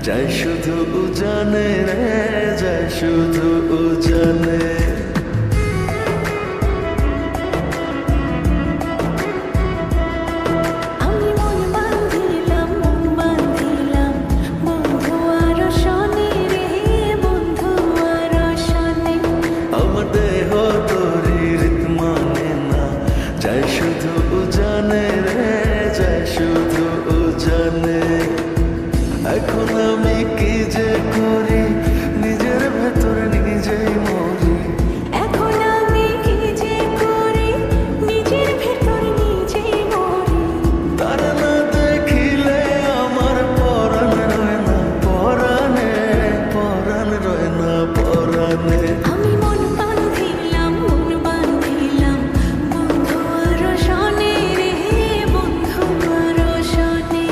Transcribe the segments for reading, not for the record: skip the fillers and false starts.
যায় শুধু উজানে রে, যায় শুধু উজানে। আমি মন বাঁধিলাম বন্ধু আর শনি রে, বন্ধু আর শনি। আমার দেহ তোরি রীত মানে না, যায় শুধু উজানে রে, যায় শুধু উজানে। এখন আমি কি যে করি, নিজের ভেতর নিজেই মরি। এখন আমি কি যে করি, নিজের ভেতর নিজেই মরি। তারা না দেখিলে আমার পরাণ রয় না পরাণে, পরাণ রয় না পরাণে। আমি মন বাঁধিলাম বন্ধু আর শনি রে, বন্ধু আর শনি।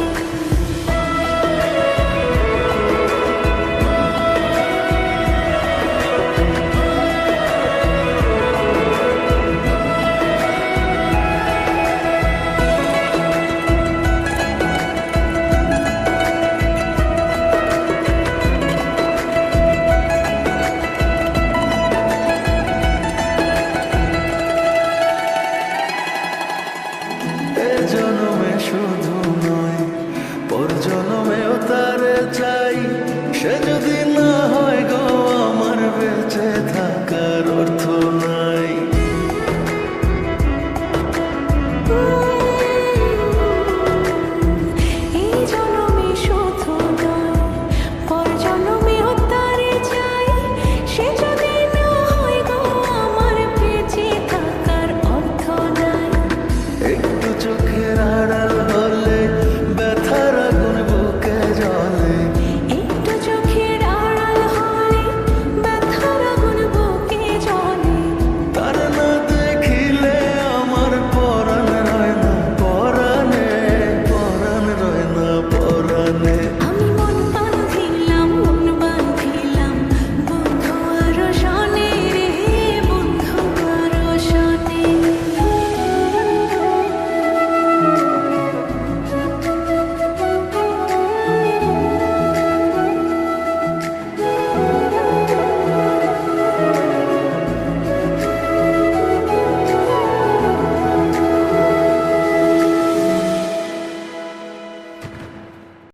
এ জনমে শুধু নয়, পর জনমেও তারে চাই। সে